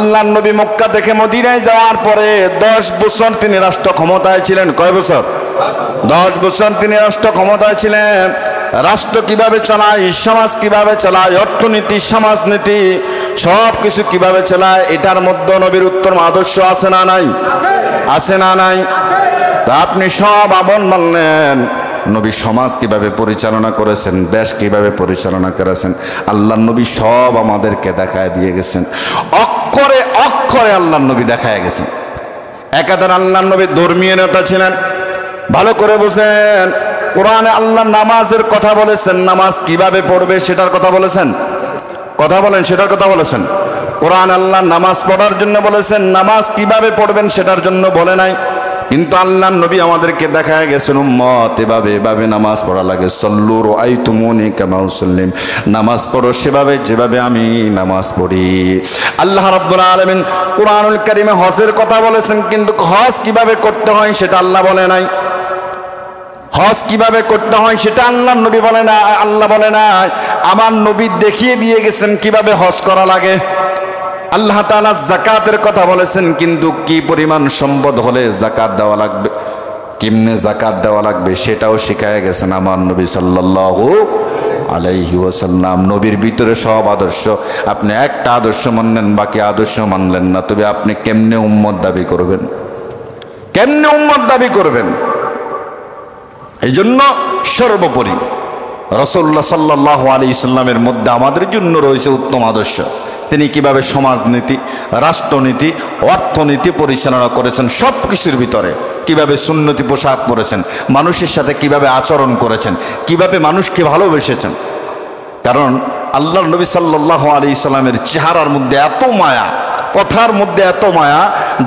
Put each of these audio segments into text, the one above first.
আল্লাহ নবী মক্কা থেকে মদিনায় যাওয়ার পরে 10 বছর তিনি রাষ্ট্র ক্ষমতায় ছিলেন। কয় বছর? 10 বছর তিনি রাষ্ট্র ক্ষমতায় ছিলেন। রাষ্ট্র কিভাবে চালায়, সমাজ কিভাবে চালায়, অর্থনীতি, সমাজনীতি সব কিছু কিভাবে চালায়, এটার মধ্যে নবীর উত্তম আদর্শ আছে না নাই? আছে না নাই? তা আপনি সব আমল মানলেন, নবী সমাজ কিভাবে পরিচালনা করেছেন, দেশ কিভাবে পরিচালনা করেছেন, আল্লাহ নবী সব আমাদেরকে দেখায় দিয়ে গেছেন। অক্ষরে অক্ষরে আল্লাহ নবী দেখায় গেছেন। একাধারে আল্লাহ নবী ধর্মীয় নেতা ছিলেন। ভালো করে বুঝেন, কোরআনে আল্লাহ নামাজের কথা বলেছেন, নামাজ কিভাবে পড়বে সেটার কথা বলেছেন। কথা বলেন, সেটার কথা বলেছেন। কোরআন আল্লাহ নামাজ পড়ার জন্য বলেছেন, নামাজ কিভাবে পড়বেন সেটার জন্য বলে নাই। কিন্তু আল্লাহ নবী আমাদেরকে দেখায় গেছেন, উম্মত এভাবে এভাবে নামাজ পড়া লাগে। সল্লু রাআইতুমুনি কামা উসাল্লিম, নামাজ পড়ো সেভাবে যেভাবে আমি নামাজ পড়ি। আল্লাহ রাব্বুল আলামিন কুরআনুল কারীমে হজের কথা বলেছেন, কিন্তু হজ কিভাবে করতে হয় সেটা আল্লাহ বলে নাই। হজ কিভাবে করতে হয় সেটা আল্লাহ নবী বলে না, আল্লাহ বলে না, আমার নবী দেখিয়ে দিয়ে গেছেন কিভাবে হজ করা লাগে। আল্লাহ তাআলা যাকাতের কথা বলেছেন, কিন্তু কি পরিমাণ সম্পদ হলে যাকাত দেওয়া লাগবে, কেমনে যাকাত দেওয়া লাগবে সেটাও শিখায় গেছেন আমার নবী সাল্লাল্লাহু আলাইহি ওয়াসাল্লাম। নবীর ভিতরে সব আদর্শ। আপনি একটা আদর্শ মানলেন, বাকি আদর্শ মানলেন না, তবে আপনি কেমনে উম্মত দাবি করবেন? কেমনে উম্মত দাবি করবেন? এই জন্য সর্বোপরি রাসূলুল্লাহ সাল্লাল্লাহু আলাইহি সাল্লামের মধ্যে আমাদের জন্য রয়েছে উত্তম আদর্শ। তিনি কিভাবে সমাজনীতি, রাষ্ট্রনীতি, অর্থনীতি পরিচালনা করেছেন, সব কিছুর ভিতরে কিভাবে সুন্নতি পোশাক পরেছেন, মানুষের সাথে কিভাবে আচরণ করেছেন, কিভাবে মানুষকে ভালোবেসেছেন। কারণ আল্লাহর নবী সাল্লাল্লাহু আলাইহি সাল্লামের চেহারার মধ্যে এত মায়া, কথার মধ্যে এত মায়া,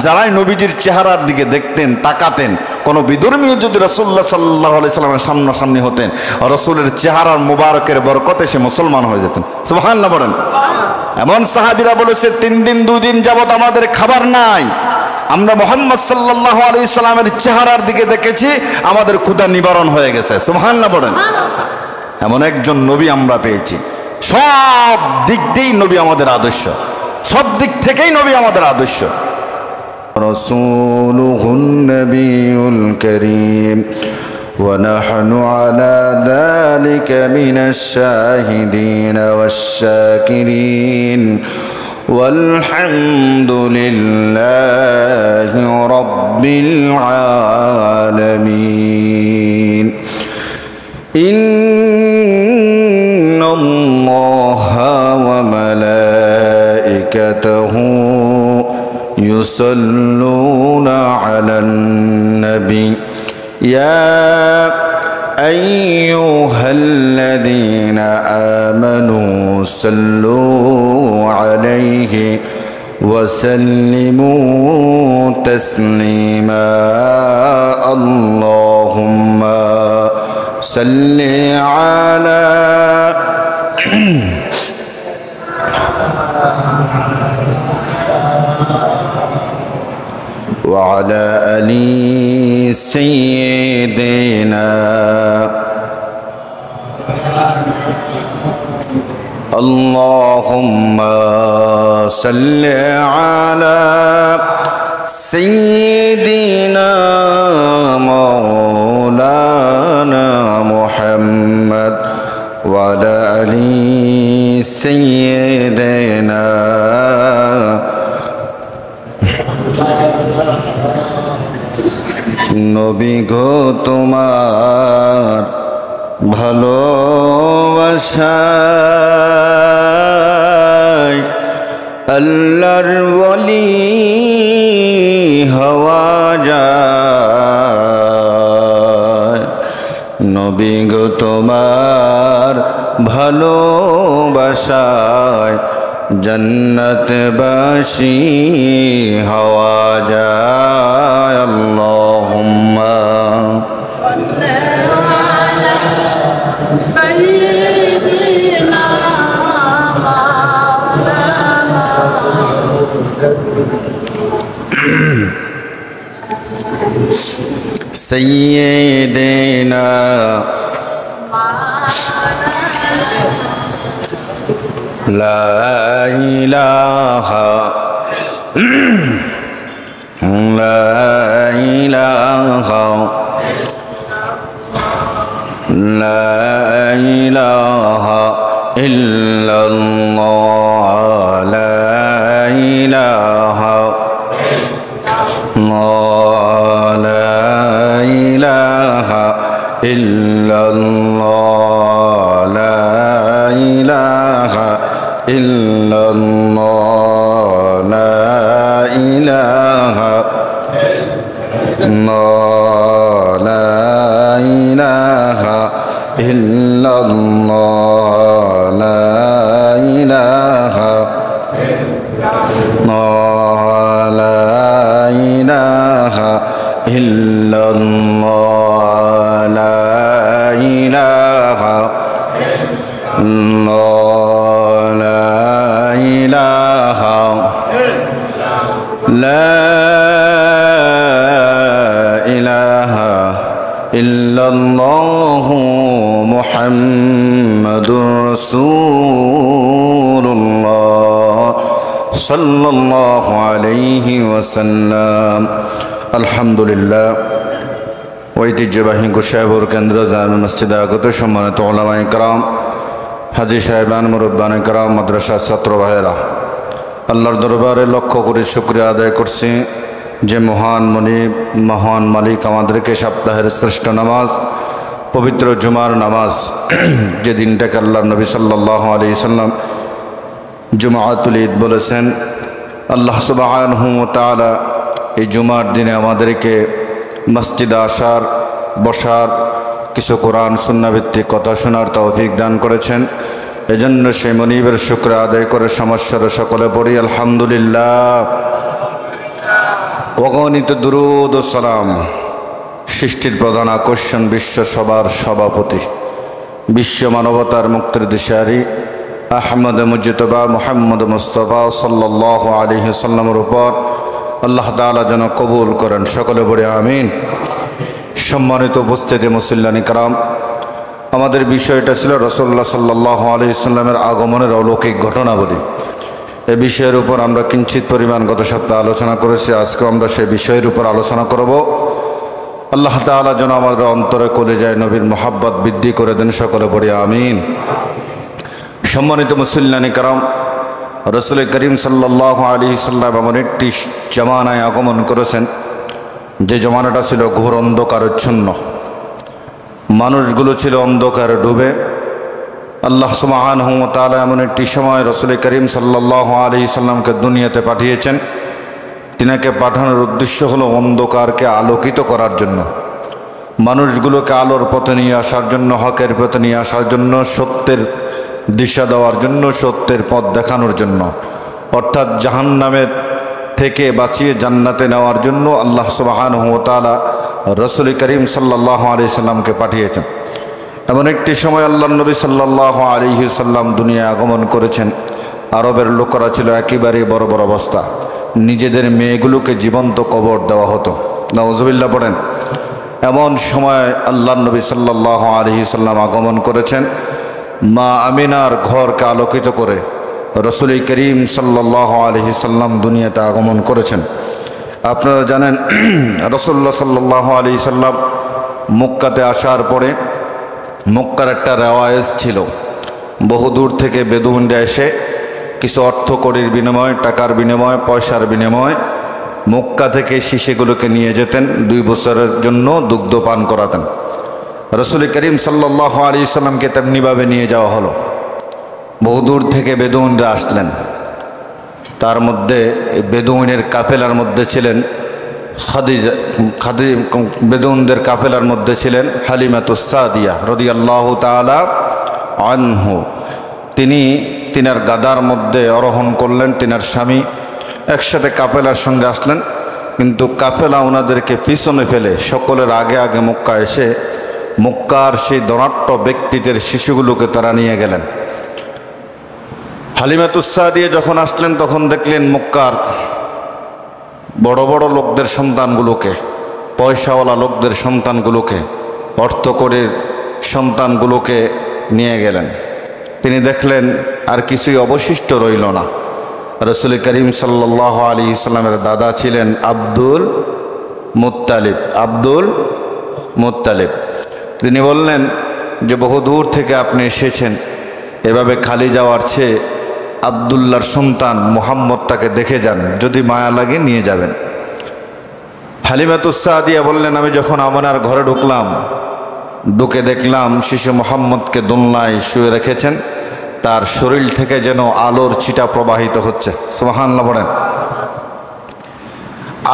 যারাই নবীজির চেহারার দিকে দেখতেন, তাকাতেন, কোনো বিধর্মীয় যদি রাসূলুল্লাহ সাল্লাল্লাহু আলাইহি সাল্লামের সামনাসামনি হতেন, রাসূলের চেহারার মুবারকের বরকতে সে মুসলমান হয়ে যেতেন। সুবহানাল্লাহ বলেন। এমন সাহাবীরা বলেছে, 3 দিন 2 দিন যাবত আমাদের খাবার নাই, আমরা মুহাম্মদ সাল্লাল্লাহু আলাইহি সাল্লামের চেহারার দিকে দেখেছি, আমাদের ক্ষুধা নিবারণ হয়ে গেছে। সুবহানাল্লাহ বলেন। এমন একজন নবী আমরা পেয়েছি। সব দিক দিয়েই নবী আমাদের আদর্শ, সব দিক থেকেই নবী আমাদের আদর্শ। রাসূলুহুন নবিয়ুল কারীম ওয়া নাহনু আলা যালিকা মিনাশ শাহিদিন ওয়াশ শাকিরিন ওয়ালহামদুলিল্লাহি রাব্বিল আলামিন। ইন্নাল্লাহা ওয়া মালাইকাতাহু ইউসাল্লুনা আলান নবী ইয়া আইয়ুহাল্লাযীনা আমানু সাল্লু আলাইহি ওয়া সাল্লিমু তাসলিমা। আল্লাহুম্মা সাল্লি আলা وعلى آل سيدنا اللهم صل على سيدنا مولانا محمد وعلى آل سيدنا নবী গো তোমার ভালোবাসায় আল্লাহর ওলি হওয়া যায়। নবী গো তোমার ভালোবাসায় জন্নতবাসী হওয়া যায়। আল্লাহুম্মা সাল্লি আলা সাইয়্যিদিনা মাওলানা সাইয়্যিদিনা লা ইলাহা লা ইলাহা লা ইলাহা ইল্লাল্লাহ লা ইলাহা লা ইলাহা ইল্লাল্লাহ লা ইলাহা ইল্লাল্লাহ লা ইলাহা লা ইলাহা ইল্লাল্লাহ লা ইলাহা লা ইলাহা ইল্লাল্লাহ লা ইলাহা লা ইলাহা ইল্লাল্লাহু মুহাম্মাদুর রাসূলুল্লাহ সাল্লাল্লাহু আলাইহি ওয়াসাল্লাম। আলহামদুলিল্লাহ। ঐতিহ্যবাহী গোসাইপুর কেন্দ্র জামে মসজিদে আগত সম্মানিত উলামায়ে কেরাম, হাজী সাহেবান, মুরব্বানে কেরাম, মাদ্রাসার ছাত্র ভাইয়েরা, আল্লাহর দরবারে লক্ষ করে শুকরিয়া আদায় করছি যে মহান মনিব, মহান মালিক আমাদেরকে সপ্তাহের শ্রেষ্ঠ নামাজ, পবিত্র জুমার নামাজ, যে দিনটাকে আল্লাহর নবী সাল্লাল্লাহু আলাইহি সাল্লাম জুমাতুল ঈদ বলেছেন, আল্লাহ সুবহানাহু ওয়া তাআলা এই জুমার দিনে আমাদেরকে মসজিদে আসার, বসার, কিছু কোরআন সুন্নাহ ভিত্তিক কথা শোনার তৌফিক দান করেছেন। এজন্য সেই মনিবের শুকর আদায় করে সমস্যার সকলে পড়ি আলহামদুলিল্লাহ। অগণিত দুরূদ ও সালাম সৃষ্টির প্রধান আকর্ষণ, বিশ্ব সবার সভাপতি, বিশ্ব মানবতার মুক্তির দিশারি আহমদ মুজতবা মুহাম্মদ মুস্তাফা সাল্লাল্লাহু আলাইহি সাল্লামের উপর আল্লাহ তাআলা যেন কবুল করেন, সকলে পড়ি আমিন। সম্মানিত উপস্থিতি মুসল্লিয়ানি কেরাম, আমাদের বিষয়টা ছিল রাসূলুল্লাহ সাল্লাল্লাহু আলাইহি সাল্লামের আগমনের অলৌকিক ঘটনাবলী। এই বিষয়ের উপর আমরা কিঞ্চিত পরিমাণ গত সপ্তাহে আলোচনা করেছি। আজকে আমরা সেই বিষয়ের উপর আলোচনা করব। আল্লাহ তাআলা যেন আমাদের অন্তরে কলিজায় নবীর মোহাব্বত বৃদ্ধি করে দেন, সকলে পড়ি আমিন। সম্মানিত মুসল্লিয়ানি কেরাম, রাসূল করিম সাল্লাল্লাহু আলাইহি সাল্লাম এমন একটি জামানায় আগমন করেছেন যে জমানাটা ছিল ঘোর অন্ধকারাচ্ছন্ন, মানুষগুলো ছিল অন্ধকারে ডুবে। আল্লাহ সুবহানাহু ওয়া তাআলা এমন একটি সময় রাসূল করিম সাল্লাল্লাহু আলাইহি সাল্লামকে দুনিয়াতে পাঠিয়েছেন। তিনাকে পাঠানোর উদ্দেশ্য হলো অন্ধকারকে আলোকিত করার জন্য, মানুষগুলোকে আলোর পথে নিয়ে আসার জন্য, হকের পথে নিয়ে আসার জন্য, সত্যের দিশা দেওয়ার জন্য, সত্যের পথ দেখানোর জন্য, অর্থাৎ জাহান্নামের থেকে বাঁচিয়ে জান্নাতে নেওয়ার জন্য আল্লাহ সুবহানাহু ওয়া তাআলা রাসূল করিম সাল্লাল্লাহু আলাইহি সাল্লামকে পাঠিয়েছেন। এমন একটি সময় আল্লাহর নবী সাল্লাল্লাহু আলাইহি সাল্লাম দুনিয়ায় আগমন করেছেন। আরবের লোকেরা ছিল একেবারে বড় বড় অবস্থা, নিজেদের মেয়েগুলোকে জীবন্ত কবর দেওয়া হতো। নাউজুবিল্লাহ পড়েন। এমন সময় আল্লাহর নবী সাল্লাল্লাহু আলাইহি সাল্লাম আগমন করেছেন। মা আমিনার ঘরকে আলোকিত করে রাসূল করিম সাল্লাল্লাহু আলাইহি সাল্লাম দুনিয়াতে আগমন করেছেন। আপনারা জানেন রাসূলুল্লাহ সাল্লাল্লাহু আলাইহি সাল্লাম মক্কাতে আসার পরে মক্কার একটা রেওয়ায়েজ ছিল, বহুদূর থেকে বেদুইনরা এসে কিছু অর্থকড়ির বিনিময়, টাকার বিনিময়, পয়সার বিনিময় মক্কা থেকে শিশুগুলোকে নিয়ে যেতেন, 2 বছরের জন্য দুগ্ধ পান করাতেন। রাসূল করিম সাল্লাল্লাহু আলাইহি সাল্লামকে তেমনিভাবে নিয়ে যাওয়া হলো। বহুদূর থেকে বেদুইনরা আসলেন। তার মধ্যে বেদুইনের কাফেলার মধ্যে ছিলেন বেদুইনদের কাফেলার মধ্যে ছিলেন হালিমাতুস সাদিয়া রাদিয়াল্লাহু তাআলা আনহু। তিনার গাদার মধ্যে আরোহণ করলেন, তিনার স্বামী একসাথে কাফেলার সঙ্গে আসলেন। কিন্তু কাফেলা ওনাদেরকে পিছনে ফেলে সকলের আগে আগে মক্কা এসে মক্কার সেই ধনাঢ্য ব্যক্তিদের শিশুগুলোকে তারা নিয়ে গেলেন। হালিমাতুস সাদিয়া যখন আসলেন তখন দেখলেন মক্কার বড় বড় লোকদের সন্তানগুলোকে, পয়সাওয়ালা লোকদের সন্তানগুলোকে, অর্থকড়ির সন্তানগুলোকে নিয়ে গেলেন। তিনি দেখলেন আর কিছুই অবশিষ্ট রইল না। রসুল করিম সাল্লাল্লাহু আলাইহি সাল্লামের দাদা ছিলেন আব্দুল মুত্তালিব। আব্দুল মুত্তালিব তিনি বললেন যে বহু দূর থেকে আপনি এসেছেন, এভাবে খালি যাওয়ার চেয়ে আব্দুল্লাহর সন্তান মুহাম্মদটাকে দেখে যান, যদি মায়া লাগে নিয়ে যাবেন। হালিমাতুস সাদিয়া বললেন, আমি যখন আমানার ঘরে ঢুকে দেখলাম শিশু মুহাম্মদকে দোলনায় শুয়ে রেখেছেন, তার শরীর থেকে যেন আলোর ছিটা প্রবাহিত হচ্ছে। সুবহানাল্লাহ বলেন।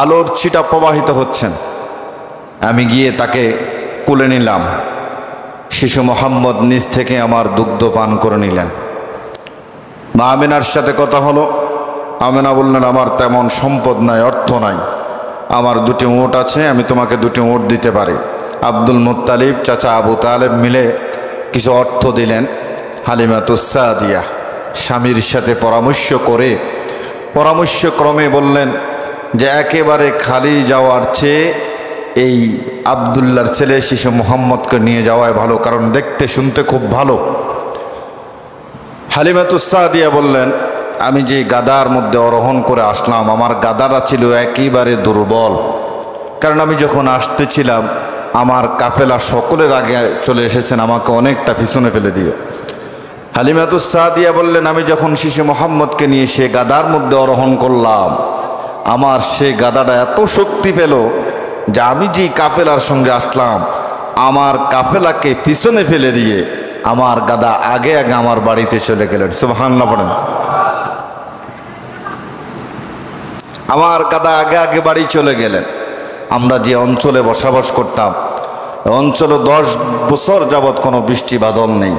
আলোর ছিটা প্রবাহিত হচ্ছেন। আমি গিয়ে তাকে কোলে নিলাম। শিশু মুহাম্মদ নিজ থেকে আমার দুগ্ধ পান করে নিলেন। মা আমিনার সাথে কথা হলো। আমিনা বললেন, আমার তেমন সম্পদ নাই, অর্থ নাই, আমার 2টি উট আছে, আমি তোমাকে 2টি উট দিতে পারি। আব্দুল মুত্তালিব চাচা আবু তালেব মিলে কিছু অর্থ দিলেন। হালিমাতুস সাদিয়া স্বামীর সাথে পরামর্শক্রমে বললেন যে একেবারে খালি যাওয়ার চেয়ে এই আব্দুল্লাহর ছেলে শিশু মুহাম্মদকে নিয়ে যাওয়াই ভালো, কারণ দেখতে শুনতে খুব ভালো। হালিমাতুস সাদিয়া বললেন, আমি যে গাদার মধ্যে আরোহণ করে আসলাম, আমার গাদাটা ছিল একেবারে দুর্বল, কারণ আমি যখন আসতেছিলাম আমার কাফেলা সকলের আগে চলে এসেছেন, আমাকে অনেকটা পিছনে ফেলে দিয়ে। হালিমাতুস সাদিয়া বললেন, আমি যখন শিশু মুহাম্মদকে নিয়ে সে গাদার মধ্যে আরোহণ করলাম, আমার সে গাদাটা এত শক্তি পেল যে আমি যে কাফেলার সঙ্গে আসলাম, আমার কাফেলাকে পিছনে ফেলে দিয়ে আমার গাদা আগে আগে আমার বাড়িতে চলে গেলেন। সুবহানাল্লাহ বলেন। আমার গাদা আগে আগে বাড়ি চলে গেলেন। আমরা যে অঞ্চলে বসবাস করতাম, অঞ্চলে 10 বছর যাবৎ কোনো বৃষ্টি বাদল নেই।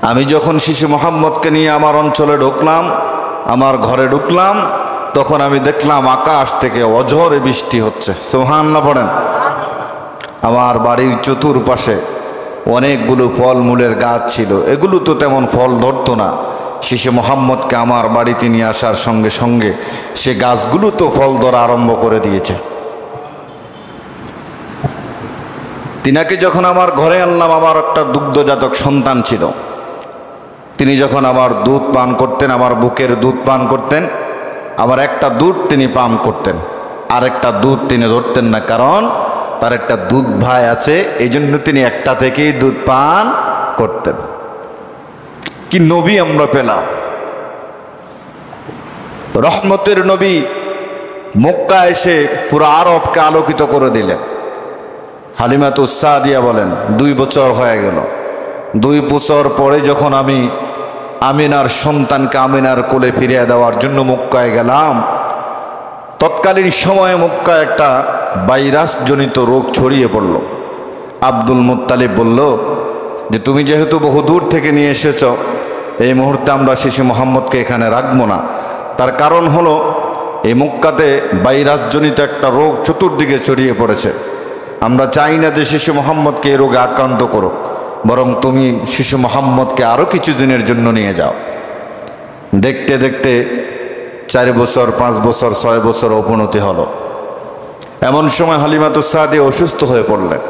আমি যখন শিশু মুহাম্মদকে নিয়ে আমার অঞ্চলে ঢুকলাম, আমার ঘরে ঢুকলাম, তখন আমি দেখলাম আকাশ থেকে অঝরে বৃষ্টি হচ্ছে। সুবহানাল্লাহ পড়েন। আমার বাড়ির চতুর্পাশে অনেকগুলো ফলমূলের গাছ ছিল, এগুলো তো তেমন ফল ধরতো না। শিশু মুহাম্মদকে আমার বাড়িতে নিয়ে আসার সঙ্গে সঙ্গে সে গাছগুলো তো ফল ধরা আরম্ভ করে দিয়েছে। তিনাকে যখন আমার ঘরে আনলাম, আমার একটা দুগ্ধজাতক সন্তান ছিল। তিনি যখন আমার দুধ পান করতেন, আমার বুকের দুধ পান করতেন, আমার একটা দুধ তিনি পান করতেন, আর একটা দুধ তিনি ধরতেন না, কারণ তার একটা দুধ ভাই আছে, এই জন্য তিনি একটা থেকেই দুধ পান করতেন। কি নবী আমরা পেলাম! রহমতের নবী মক্কা এসে পুরো আরবকে আলোকিত করে দিলেন। হালিমাতুস সাদিয়া বলেন, 2 বছর হয়ে গেল। 2 বছর পরে যখন আমি আমিনার সন্তানকে আমিনার কোলে ফিরিয়ে দেওয়ার জন্য মক্কায় গেলাম, তৎকালীন সময়ে মক্কায় একটা ভাইরাসজনিত রোগ ছড়িয়ে পড়ল। আব্দুল মুত্তালিব বলল যে তুমি যেহেতু বহু দূর থেকে নিয়ে এসেছ, এই মুহূর্তে আমরা শিশু মুহাম্মদকে এখানে রাখবো না। তার কারণ হলো এই মক্কাতে ভাইরাসজনিত একটা রোগ চতুর্দিকে ছড়িয়ে পড়েছে। আমরা চাই না যে শিশু মুহাম্মদকে এই রোগে আক্রান্ত করো, বরং তুমি শিশু মুহাম্মদকে আরও কিছু দিনের জন্য নিয়ে যাও। দেখতে দেখতে 4 বছর, 5 বছর, 6 বছর অবনতি হলো। এমন সময় হালিমাতুস সাদিয়া অসুস্থ হয়ে পড়লেন।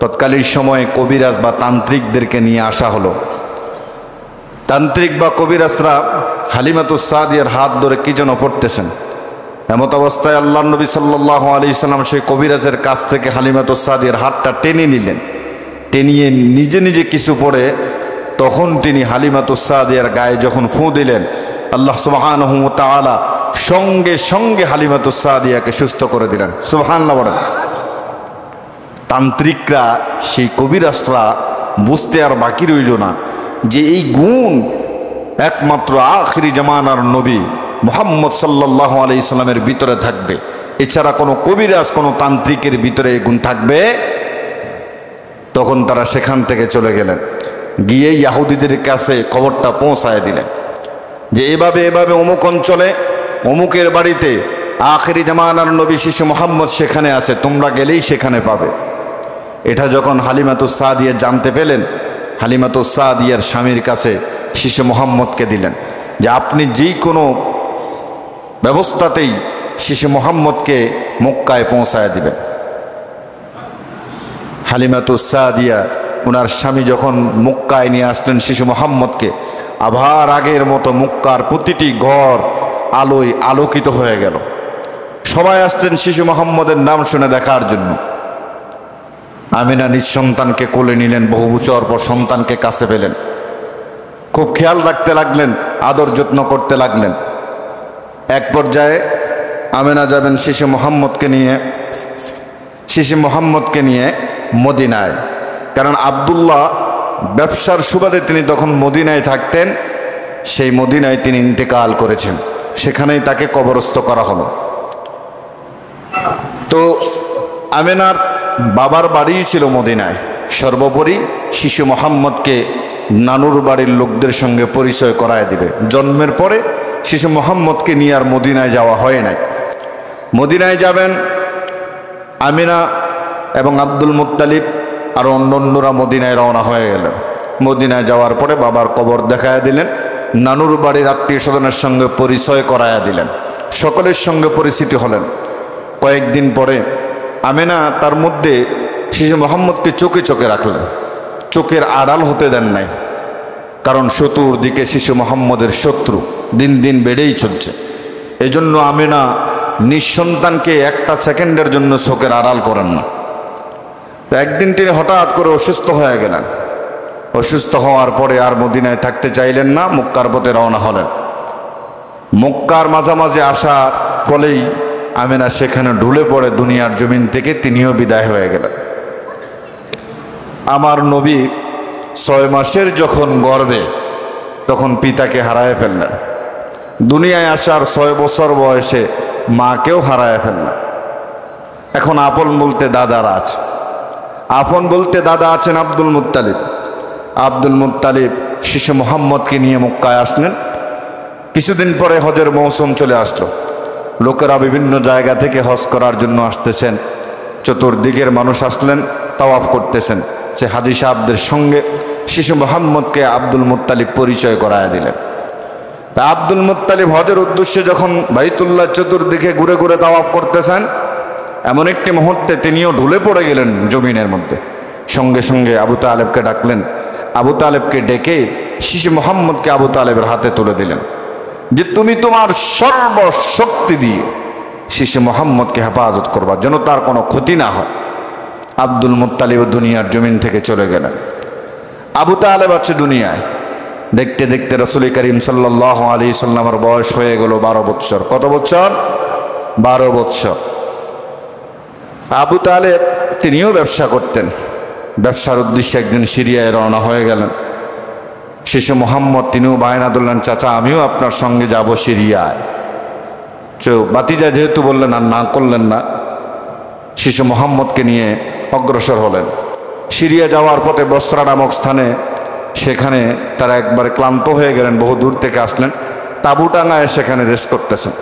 তৎকালীন সময়ে কবিরাজ বা তান্ত্রিকদেরকে নিয়ে আসা হলো। তান্ত্রিক বা কবিরাজরা হালিমাতুস সাদিয়ার হাত ধরে কি যেন পড়তেছেন। এমত অবস্থায় আল্লাহর নবী সাল্লাল্লাহু আলাইহি সাল্লাম সেই কবিরাজের কাছ থেকে হালিমাতুস সাদিয়ার হাতটা টেনে নিলেন। টেনিয়ে নিজে নিজে কিছু পড়ে তখন তিনি হালিমাতুস সাদিয়ার গায়ে যখন ফু দিলেন, আল্লাহ সুবহানাহু ওয়া তাআলা সঙ্গে সঙ্গে হালিমাতুস সাদিয়াকে সুস্থ করে দিলেন। সুবহানাল্লাহ বলেন। তান্ত্রিকরা, সেই কবিরাজরা বুঝতে আর বাকি রইল না যে এই গুণ একমাত্র আখিরি জামানার নবী মুহাম্মদ সাল্লাল্লাহু আলাইহি সাল্লামের ভিতরে থাকবে, এছাড়া কোনো কবিরাজ, কোনো তান্ত্রিকের ভিতরে এই গুণ থাকবে। তখন তারা সেখান থেকে চলে গেলেন, গিয়ে ইহুদিদের কাছে খবরটা পৌঁছায় দিলেন যে এভাবে এভাবে অমুক অঞ্চলে অমুকের বাড়িতে আখিরি জামানার নবী শিশু মুহাম্মদ সেখানে আছে, তোমরা গেলেই সেখানে পাবে। এটা যখন হালিমাতুস সাদিয়া জানতে পেলেন, হালিমাতুস সাদিয়ার স্বামীর কাছে শিশু মুহাম্মদকে দিলেন যে আপনি যে কোনো ব্যবস্থাতেই শিশু মুহাম্মদকে মক্কায় পৌঁছায় দিবেন। হালিমাতুস সাদিয়া ওনার স্বামী যখন মক্কায় নিয়ে আসলেন শিশু মুহাম্মদকে, আবার আগের মতো মক্কার প্রতিটি ঘর আলোয় আলোকিত হয়ে গেল। সবাই আসতেন শিশু মোহাম্মদের নাম শুনে দেখার জন্য। আমিনা নিজ সন্তানকে কোলে নিলেন, বহু বছর পর সন্তানকে কাছে পেলেন, খুব খেয়াল রাখতে লাগলেন, আদর যত্ন করতে লাগলেন। এক পর্যায়ে আমিনা যাবেন শিশু মোহাম্মদকে নিয়ে মদিনায়, কারণ আব্দুল্লাহ ব্যবসার সুবাদে তিনি তখন মদিনায় থাকতেন। সেই মদিনায় তিনি ইন্তেকাল করেছেন, সেখানেই তাকে কবরস্থ করা হলো। তো আমিনার বাবার বাড়িই ছিল মদিনায়। সর্বোপরি শিশু মোহাম্মদকে নানুর বাড়ির লোকদের সঙ্গে পরিচয় করায় দিবে। জন্মের পরে শিশু মোহাম্মদকে নিয়ে আর মদিনায় যাওয়া হয় নাই। মদিনায় যাবেন আমিনা এবং আব্দুল মুত্তালিব আর অন্যান্যরা মদিনায় রওনা হয়ে গেলেন। মদিনায় যাওয়ার পরে বাবার কবর দেখায় দিলেন, নানুর বাড়ির আত্মীয় স্বজনের সঙ্গে পরিচয় করায়া দিলেন, সকলের সঙ্গে পরিচিতি হলেন। কয়েকদিন পরে আমিনা তার মধ্যে শিশু মোহাম্মদকে চোখে চোখে রাখলেন, চোখের আড়াল হতে দেন নাই, কারণ চতুর্দিকে শিশু মোহাম্মদের শত্রু দিন দিন বেড়েই চলছে। এই জন্য আমিনা নিঃসন্তানকে একটা সেকেন্ডের জন্য চোখের আড়াল করেন না। একদিন তিনি হঠাৎ করে অসুস্থ হয়ে গেলেন। অসুস্থ হওয়ার পরে আর মদিনায় থাকতে চাইলেন না, মক্কার পথে রওনা হলেন। মক্কার মাঝামাঝি আসার ফলেই আমিনা সেখানে ঢুলে পড়ে দুনিয়ার জমিন থেকে তিনিও বিদায় হয়ে গেলেন। আমার নবী 6 মাসের যখন গর্ভে, তখন পিতাকে হারায় ফেললেন। দুনিয়ায় আসার 6 বছর বয়সে মাকেও হারায় ফেললেন। এখন আপন বলতে দাদারা আছে, আপন বলতে দাদা আছেন আব্দুল মুত্তালিব। আব্দুল মুত্তালিব শিশু মোহাম্মদকে নিয়ে মক্কায় আসলেন। কিছুদিন পরে হজের মৌসুম চলে আসলো। লোকেরা বিভিন্ন জায়গা থেকে হজ করার জন্য আসতেছেন। চতুর্দিকের মানুষ আসলেন, তাওয়াফ করতেছেন। সে হাজি সাহেবদের সঙ্গে শিশু মোহাম্মদকে আব্দুল মুত্তালিব পরিচয় করায় দিলেন। তা আব্দুল মুত্তালিব হজের উদ্দেশ্যে যখন বাইতুল্লাহ চতুর্দিকে ঘুরে ঘুরে তাওয়াফ করতেছেন, এমন একটি মুহূর্তে তিনিও ঢুলে পড়ে গেলেন জমিনের মধ্যে। সঙ্গে সঙ্গে আবু তালেবকে ডাকলেন। আবু তালেবকে ডেকে শিশু মোহাম্মদকে আবু তালেবের হাতে তুলে দিলেন যে তুমি তোমার সর্বশক্তি দিয়ে শিশু মোহাম্মদকে হেফাজত করবা, যেন তার কোনো ক্ষতি না হয়। আব্দুল মুত্তালিব দুনিয়ার জমিন থেকে চলে গেলেন। আবু তালেব আছে দুনিয়ায়। দেখতে দেখতে রাসূল করিম সাল্লাল্লাহু আলাইহি সাল্লামের বয়স হয়ে গেল 12 বৎসর। কত বৎসর? 12 বৎসর। আবু তালেব তিনিও ব্যবসা করতেন। ব্যবসার উদ্দেশ্যে একদিন সিরিয়ায় রওনা হয়ে গেলেন। শিশু মোহাম্মদ তিনিও বায়না ধরলেন, চাচা আমিও আপনার সঙ্গে যাব সিরিয়ায়। বাতিজা যেহেতু বললেন আর না করলেন না, শিশু মোহাম্মদকে নিয়ে অগ্রসর হলেন। সিরিয়া যাওয়ার পথে বসরা নামক স্থানে, সেখানে তারা একবারে ক্লান্ত হয়ে গেলেন, বহু দূর থেকে আসলেন। তাঁবু টাঙায় সেখানে রেস্ট করতেছেন।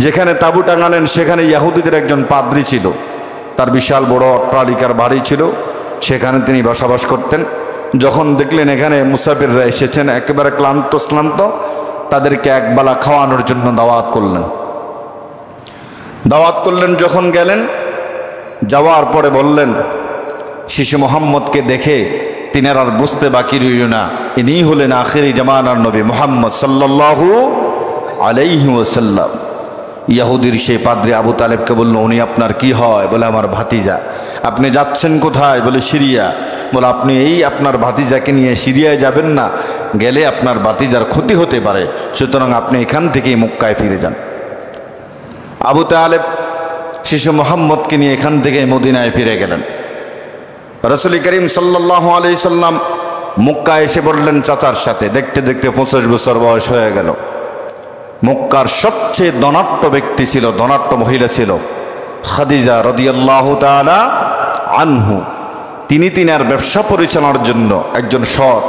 যেখানে তাঁবু টাঙালেন সেখানে ইহুদিদের একজন পাদ্রী ছিল, তার বিশাল বড় অট্টালিকার বাড়ি ছিল, সেখানে তিনি বসবাস করতেন। যখন দেখলেন এখানে মুসাফিররা এসেছেন একেবারে ক্লান্ত শ্লান্ত, তাদেরকে একবেলা খাওয়ানোর জন্য দাওয়াত করলেন। যখন গেলেন, যাওয়ার পরে বললেন, শিশু মোহাম্মদকে দেখে তিনি আর বুঝতে বাকি রইল না, ইনি হলেন আখিরি জামানার নবী মুহাম্মদ সাল্লাল্লাহু আলাইহি ওয়াসাল্লাম। ইহুদির সেই পাদ্রী আবু তালেবকে বলল, উনি আপনার কি হয়? বলে আমার ভাতিজা। আপনি যাচ্ছেন কোথায়? বলে সিরিয়া। বলে আপনি এই আপনার ভাতিজাকে নিয়ে সিরিয়ায় যাবেন না, গেলে আপনার ভাতিজার ক্ষতি হতে পারে, সুতরাং আপনি এখান থেকেই মক্কায় ফিরে যান। আবু তালেব শিশু মোহাম্মদকে নিয়ে এখান থেকে মদিনায় ফিরে গেলেন। রাসূল করিম সাল্লাল্লাহু আলাইহি সাল্লাম মক্কায় এসে বললেন চাচার সাথে। দেখতে দেখতে 25 বছর বয়স হয়ে গেল। মক্কার সবচেয়ে ধনাঢ্য ব্যক্তি ছিল, ধনাঢ্য মহিলা ছিল খাদিজা রাদিয়াল্লাহু তাআলা আনহু। তিনি আর ব্যবসা পরিচালনার জন্য একজন সৎ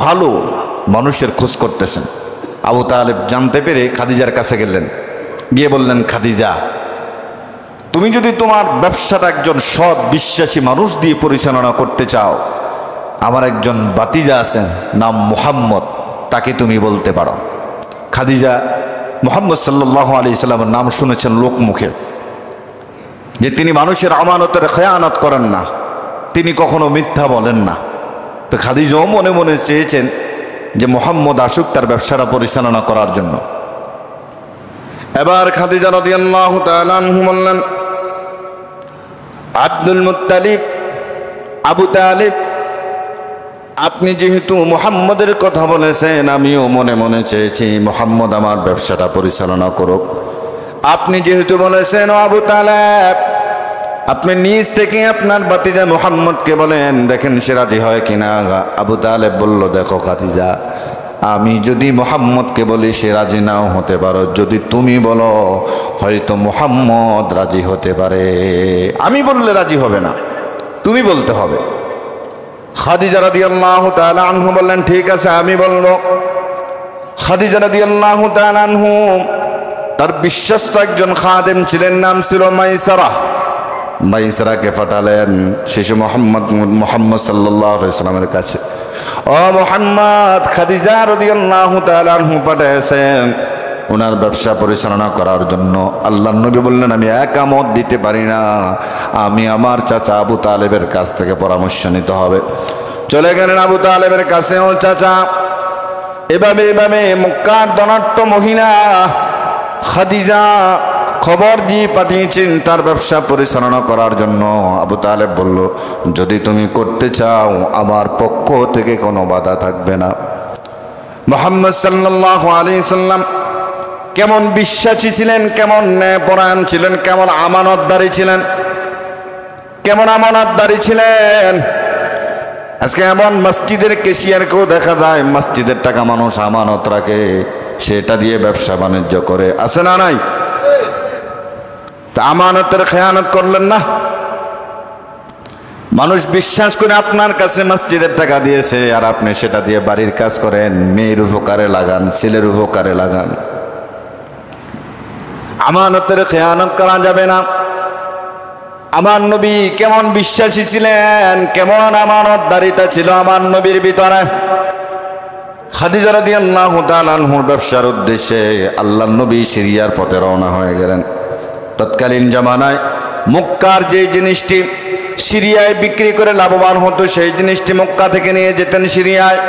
ভালো মানুষের খোঁজ করতেছেন। আবু তালেব জানতে পেরে খাদিজার কাছে গেলেন, গিয়ে বললেন, খাদিজা তুমি যদি তোমার ব্যবসাটা একজন সৎ বিশ্বাসী মানুষ দিয়ে পরিচালনা করতে চাও, আমার একজন ভাতিজা আছেন নাম মুহাম্মদ, তাকে তুমি বলতে পারো। খাদিজা মুহাম্মদ সাল্লাল্লাহু আলাইহি সাল্লামের নাম শুনেছেন লোকমুখে, যে তিনি মানুষের আমানতের খেয়ানত করেন না, তিনি কখনো মিথ্যা বলেন না। তো খাদিজাও মনে মনে চেয়েছেন যে মুহাম্মদ আসুক তার ব্যবসাটা পরিচালনা করার জন্য। এবার খাদিজা রাদিয়াল্লাহু তাআলা আনহু বললেন, আব্দুল মুত্তালিব, আবু তালিব, আপনি যেহেতু মুহাম্মদের কথা বলেছেন, আমিও মনে মনে চেয়েছি মুহাম্মদ আমার ব্যবসাটা পরিচালনা করুক। আপনি যেহেতু বলেছেন ও আবু তালেব, আপনি নিজ থেকে আপনার ভাতিজা মুহাম্মদকে বলেন, দেখেন সে রাজি হয় কিনা। আবু তালেব বলল, দেখো খাদিজা, আমি যদি মুহাম্মদকে বলি সে রাজি নাও হতে পারো, যদি তুমি বলো হয়তো মুহাম্মদ রাজি হতে পারে। আমি বললে রাজি হবে না, তুমি বলতে হবে। খাদিজা রাদিয়াল্লাহু তাআলা আনহু বললেন, ঠিক আছে আমি বলবো। খাদিজা রাদিয়াল্লাহু তাআলা আনহু তার বিশ্বস্ত একজন খাদেম ছিলেন, নাম ছিল মাইসারা। মাইসারাকে পাঠালেন শিশু মুহাম্মদ সাল্লাল্লাহু আলাইহি ওয়াসাল্লামের কাছে। ও মুহাম্মদ, খাদিজা রাদিয়াল্লাহু তাআলা আনহু পাঠিয়েছেন ওনার ব্যবসা পরিচালনা করার জন্য। আল্লাহর নবী বললেন, আমি একা মত দিতে পারি না, আমি আমার চাচা আবু তালেবের কাছ থেকে পরামর্শ নিতে হবে। চলে গেলেন আবু তালেবের কাছে। ও চাচা, এভাবে মক্কার ধনাঢ্য মহিলা খাদিজা খবর দিয়ে পাঠিয়েছেন তার ব্যবসা পরিচালনা করার জন্য। আবু তালেব বলল, যদি তুমি করতে চাও আমার পক্ষ থেকে কোনো বাধা থাকবে না। মুহাম্মদ সাল্লাল্লাহু আলাইহি সাল্লাম কেমন বিশ্বাসী ছিলেন, কেমন ন্যায়পরায়ণ ছিলেন, কেমন আমানতদারী ছিলেন, কেমন আমানতদারী ছিলেন। আজকে এমন মসজিদের ক্যাশিয়ারকেও দেখা যায় মসজিদের টাকা মানুষ আমানত রাখে, সেটা দিয়ে ব্যবসা বাণিজ্য করে, আছে না নাই? তা আমানতের খেয়ানত করলেন না। মানুষ বিশ্বাস করে আপনার কাছে মসজিদের টাকা দিয়েছে, আর আপনি সেটা দিয়ে বাড়ির কাজ করেন, মেয়ের উপকারে লাগান, ছেলের উপকারে লাগান। আমানতের খেয়ানত করা যাবে না। আমার নবী কেমন বিশ্বাসী ছিলেন, কেমন আমানতদারিতা ছিল আমার নবীর ভিতরে। খাদিজা রাদিয়াল্লাহু তাআলা আনহুর ব্যবসার উদ্দেশ্যে আল্লাহর নবী সিরিয়ার পথে রওনা হয়ে গেলেন। তৎকালীন জামানায় মক্কার যে জিনিসটি সিরিয়ায় বিক্রি করে লাভবান হতো, সেই জিনিসটি মক্কা থেকে নিয়ে যেতেন সিরিয়ায়।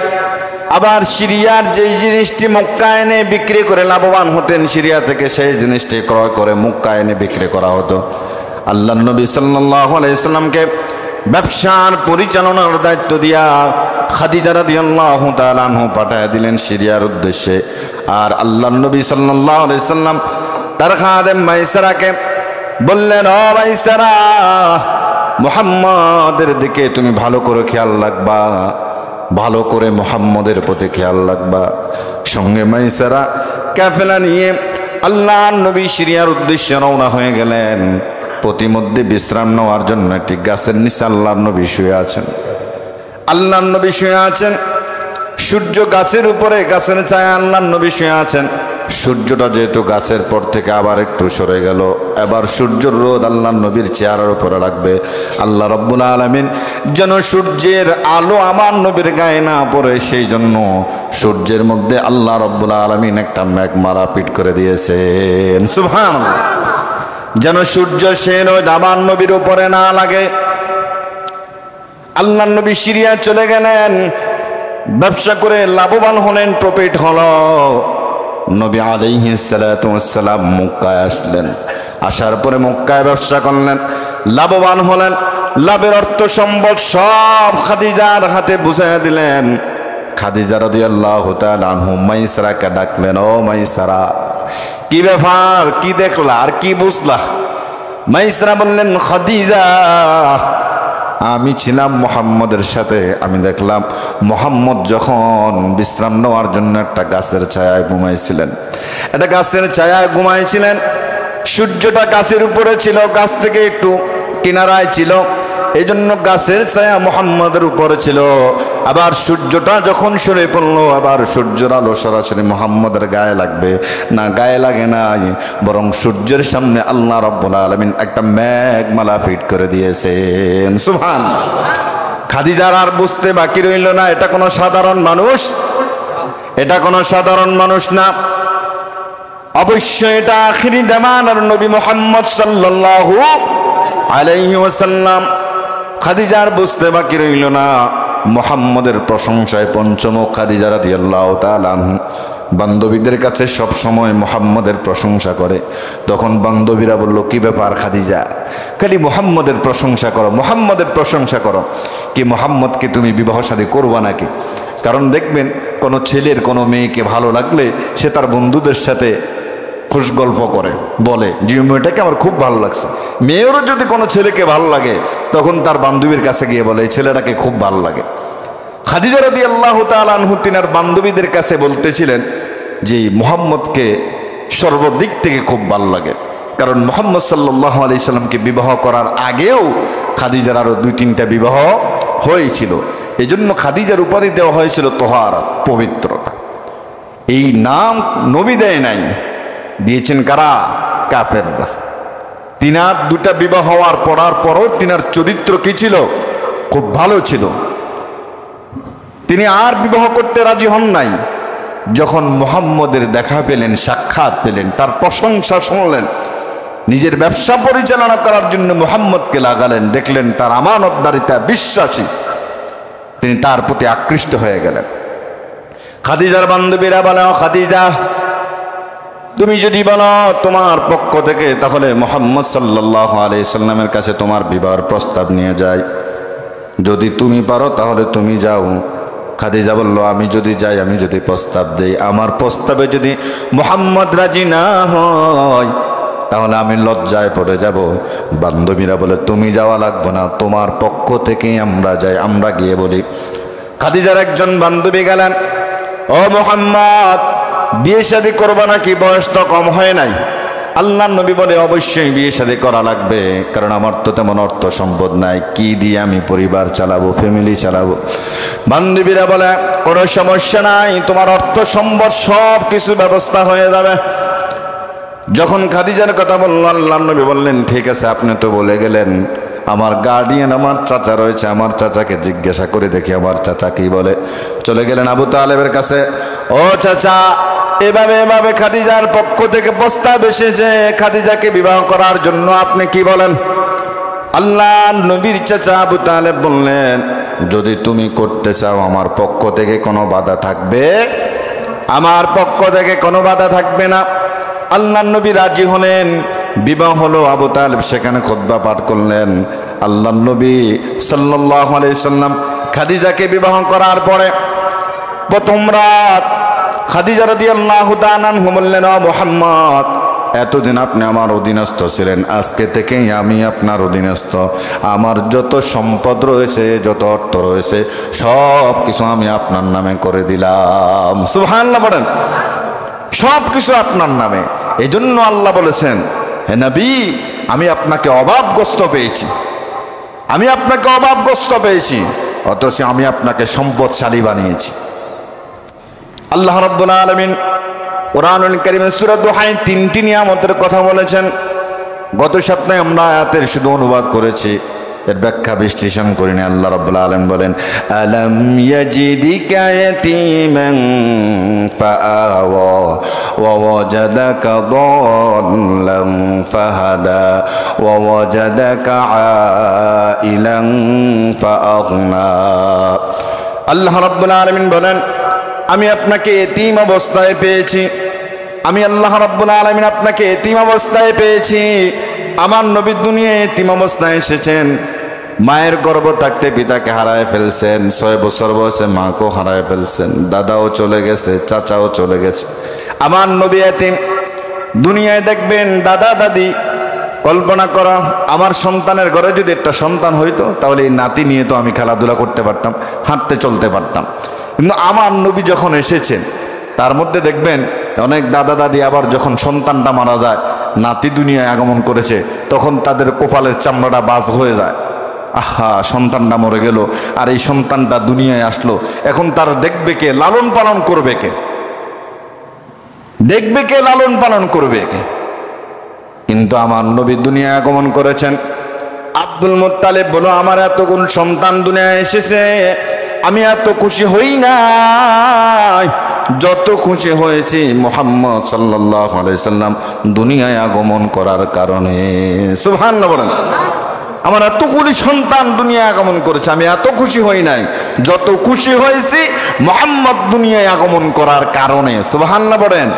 আবার সিরিয়ার যে জিনিসটি মক্কা এনে বিক্রি করে লাভবান হতেন, সিরিয়া থেকে সেই জিনিসটি ক্রয় করে মক্কা এনে বিক্রি করা হতো। আল্লাহর নবী সাল্লাল্লাহু আলাইহি সাল্লামকে ব্যবসার পরিচালনার দায়িত্ব দিয়া খাদিজা রাদিয়াল্লাহু তাআলা আনহু পাঠিয়ে দিলেন সিরিয়ার উদ্দেশ্যে। আর আল্লাহর নবী সাল্লাল্লাহু আলাইহি সাল্লাম তার খাদেম মাইসারাকে বললেন, ও মাইসারা, মুহাম্মাদের দিকে তুমি ভালো করে খেয়াল রাখবা, ভালো করে মুহাম্মদের প্রতি খেয়াল রাখবা। সঙ্গে মাইসারা কাফেলা নিয়ে আল্লাহর নবী সিরিয়ার উদ্দেশ্যে রওনা হয়ে গেলেন। প্রতিমধ্যে বিশ্রাম নেওয়ার জন্য একটি গাছের নিচে আল্লাহর নবী শুয়ে আছেন। আল্লাহর নবী শুয়ে আছেন, সূর্য গাছের উপরে, গাছের ছায়া আল্লাহর নবী শুয়ে আছেন। সূর্যটা যেহেতু গাছের পর থেকে আবার একটু সরে গেল, এবার সূর্যের রোদ আল্লাহর নবীর চেহারার উপরে লাগবে। আল্লাহ রাব্বুল আলামিন যেন সূর্যের আলো আমার নবীর গায়ে না পড়ে, সেই জন্য সূর্যের মধ্যে আল্লাহ রাব্বুল আলামিন একটা মেঘমালা পিট করে দিয়েছেন। সুবহানাল্লাহ। যেন সূর্য সে রোদ আমার নবীর উপরে না লাগে। আল্লাহর নবী সিরিয়া চলে গেলেন, ব্যবসা করে লাভবান হলেন, প্রফিট হলো। নবী আলাইহিস সালাতু ওয়াস সালাম মক্কায় আসলেন। আসার পরে মক্কায় ব্যবসা করলেন, লাভবান হলেন। লাভের অর্থ সম্পদ সব খাদিজার হাতে বুঝাইয়া দিলেন। খাদিজা রাদিয়াল্লাহু তাআলা আনহা মাইসারাকে ডাকলেন, ও মাইসারা, কি ব্যাপার, কি দেখলা আর কি বুঝলা? মাইসারা বললেন, খাদিজা, আমি ছিলাম মুহাম্মদের সাথে, আমি দেখলাম মুহাম্মদ যখন বিশ্রাম নেওয়ার জন্য একটা গাছের ছায়ায় ঘুমাইছিলেন, একটা গাছের ছায়ায় ঘুমাইছিলেন। সূর্যটা গাছের উপরে ছিল, গাছ থেকে একটু কিনারায় ছিল, এই জন্য গাছের ছায়া মুহাম্মদের উপরে ছিল। আবার সূর্যটা যখন সরে পড়লো, আবার সূর্যের আলো সরাসরি মুহাম্মদের গায়ে লাগবে না, গায়ে লাগে না, বরং সূর্যের সামনে আল্লাহ রাব্বুল আলামিন একটা মেঘমালা ফিট করে দিয়েছেন। সুবহানাল্লাহ। খাদিজার আর বুঝতে বাকি রইল না, এটা কোনো সাধারণ মানুষ, এটা কোনো সাধারণ মানুষ না, অবশ্যই এটা আখিরি জামানার নবী মুহাম্মদ সাল্লাল্লাহু আলাইহি ওয়াসাল্লাম। খাদিজার বুঝতে বাকি রইল না, মুহাম্মদের প্রশংসায় পঞ্চমুখ খাদিজা রাদিয়াল্লাহু তাআলা বান্ধবীদের কাছে সব সময় মুহাম্মদের প্রশংসা করে। তখন বান্ধবীরা বলল, কি ব্যাপার খাদিজা, খালি মুহাম্মদের প্রশংসা করো, মুহাম্মদের প্রশংসা করো, কি মুহাম্মদকে তুমি বিবাহ শাদী করবা নাকি? কারণ দেখবেন কোনো ছেলের কোনো মেয়েকে ভালো লাগলে সে তার বন্ধুদের সাথে খুশ গল্প করে, বলে যে মেয়েটাকে আমার খুব ভালো লাগছে। মেয়েরও যদি কোনো ছেলেকে ভালো লাগে তখন তার বান্ধবীর কাছে গিয়ে বলে এই ছেলেটাকে খুব ভালো লাগে। খাদিজা রাদিয়াল্লাহু তাআলা আনহা তিনার বান্ধবীদের কাছে বলতেছিলেন যে মুহাম্মদকে সর্বদিক থেকে খুব ভালো লাগে। কারণ মুহাম্মদ সাল্লাল্লাহু আলাইহি সাল্লামকে বিবাহ করার আগেও খাদিজার আরও 2-3টা বিবাহ হয়েছিল। এই জন্য খাদিজার উপাধি দেওয়া হয়েছিল তোহারা, পবিত্রতা। এই নাম নবী দেয় নাই, দিয়েছেন কারা? কাফেররা। তিনার 2টা বিবাহ হওয়ার পরও তিনার চরিত্র কি ছিল? খুব ভালো ছিল। তিনি আর বিবাহ করতে রাজি হন নাই। যখন মুহাম্মদের দেখা পেলেন, সাক্ষাৎ পেলেন, তার প্রশংসা শুনলেন, নিজের ব্যবসা পরিচালনা করার জন্য মুহাম্মদকে লাগালেন, দেখলেন তার আমানতদারিতা, বিশ্বাসী, তিনি তার প্রতি আকৃষ্ট হয়ে গেলেন। খাদিজার বান্ধবীরা বলে, খাদিজা তুমি যদি বলো তোমার পক্ষ থেকে, তাহলে মুহাম্মদ সাল্লাল্লাহু আলাইহি সাল্লামের কাছে তোমার বিবাহের প্রস্তাব নিয়ে যাই। যদি তুমি পারো তাহলে তুমি যাও। খাদিজা বলল, আমি যদি যাই, আমি যদি প্রস্তাব দেই, আমার প্রস্তাবে যদি মুহাম্মদ রাজি না হয় তাহলে আমি লজ্জায় পড়ে যাব। বান্ধবীরা বলে, তুমি যাওয়া লাগবে না, তোমার পক্ষ থেকেই আমরা যাই, আমরা গিয়ে বলি। খাদিজার একজন বান্ধবী গেলেন, ও মুহাম্মদ বিয়ে শাদী করবা নাকি? বয়স তো কম হয় নাই। আল্লাহর নবী বলে, অবশ্যই বিয়ে শাদী করা লাগবে, কারণ আমার তো তেমন অর্থ সম্পদ নাই, কি দিয়ে আমি পরিবার চালাবো, ফ্যামিলি চালাবো। বান্ধবীরা বলে, কোনো সমস্যা নাই, তোমার অর্থ সম্পদ সব কিছু ব্যবস্থা হয়ে যাবে। যখন খাদিজার কথা বলল, আল্লাহর নবী বললেন, ঠিক আছে, আপনি তো বলে গেলেন, আমার গার্ডিয়ান আমার চাচা রয়েছে, আমার চাচাকে জিজ্ঞাসা করে দেখি আমার চাচা কি বলে। চলে গেলেন আবু তালেবের কাছে, ও চাচা, এভাবে এভাবে খাদিজার পক্ষ থেকে প্রস্তাব এসেছে খাদিজাকে বিবাহ করার জন্য, আপনি কি বলেন? আল্লাহর নবীর চাচা আবু তালেব বললেন, যদি তুমি করতে চাও আমার পক্ষ থেকে কোনো বাধা থাকবে? আমার পক্ষ থেকে কোনো বাধা থাকবে না। আল্লাহর নবী রাজি হলেন, বিবাহ হলো। আবু তালেব সেখানে খুতবা পাঠ করলেন। আল্লাহর নবী সাল্লাল্লাহু আলাইহি সাল্লাম খাদিজাকে বিবাহ করার পরে প্রথম রাত খাদিজা রাদিয়াল্লাহু তাআলা আনহা বললেন, ও মুহাম্মদ, এতদিন আপনি আমার অধীনস্থ ছিলেন, আজকে থেকেই আমি আপনার অধীনস্থ। আমার যত সম্পদ রয়েছে, যত অর্থ রয়েছে, সব কিছু আমি আপনার নামে করে দিলাম। সুবহানাল্লাহ বলেন, সব কিছু আপনার নামে। এই জন্য আল্লাহ বলেছেন, হে নবী, আমি আপনাকে অভাবগ্রস্ত পেয়েছি, আমি আপনাকে অভাবগ্রস্ত পেয়েছি, অথচ আমি আপনাকে সম্পদশালী বানিয়েছি। আল্লাহ রাব্বুল আলামিন কুরআনুল কারীমে সূরা দুহায় 3টি নিয়ামতের কথা বলেছেন। গত সপ্তাহে আমরা আয়াতের শুধু অনুবাদ করেছি, এর ব্যাখ্যা বিশ্লেষণ করিনি। আল্লাহ রাব্বুল আলামিন বলেন, আলাম ইয়াজিদিকা ইয়াতীমান ফাআওয়া ওয়া ওয়াজাদাকা দাল্লান ফাহাদা ওয়া ওয়াজাদাকা আইলান ফাআগনা। আল্লাহ রাব্বুল আলামিন বলেন, আমি আপনাকে এতিম অবস্থায় পেয়েছি, আমি আল্লাহ রাব্বুল আলামিন আপনাকে এতিম অবস্থায় পেয়েছি। আমার নবী দুনিয়ায় এতিম অবস্থায় এসেছেন, মায়ের গর্ভ থাকতে পিতাকে হারায় ফেলছেন, 6 বছর বয়সে মাকেও হারায় ফেলছেন, দাদাও চলে গেছে, চাচাও চলে গেছে। আমার নবী এতিম। দুনিয়ায় দেখবেন দাদা দাদি, কল্পনা করা, আমার সন্তানের ঘরে যদি একটা সন্তান হইতো তাহলে এই নাতি নিয়ে তো আমি খেলাধুলা করতে পারতাম, হাঁটতে চলতে পারতাম। কিন্তু আমার নবী যখন এসেছেন, তার মধ্যে দেখবেন অনেক দাদা দাদি আবার যখন সন্তানটা মারা যায়, নাতি দুনিয়ায় আগমন করেছে, তখন তাদের কপালের চামড়াটা বাজ হয়ে যায়। আহা, সন্তানটা মরে গেল, আর এই সন্তানটা দুনিয়ায় আসলো, এখন তার দেখবে কে, লালন পালন করবে কে? দেখবে কে, লালন পালন করবে কে? কিন্তু আমার নবী দুনিয়ায় আগমন করেছেন। আব্দুল মুত্তালিব বলো, আমার এতগুণ সন্তান দুনিয়ায় এসেছে, আমি এত খুশি হই না যত খুশি হয়েছি মুহাম্মদ সাল্লাল্লাহু আলাইহি সাল্লাম দুনিয়ায় আগমন করার কারণে। সুবহানাল্লাহ বলেন। আমার এতগুলি সন্তান দুনিয়া আগমন করেছে, আমি এত খুশি হই নাই, যত খুশি হয়েছি মুহাম্মদ দুনিয়ায় আগমন করার কারণে। সুবহানাল্লাহ বলেন।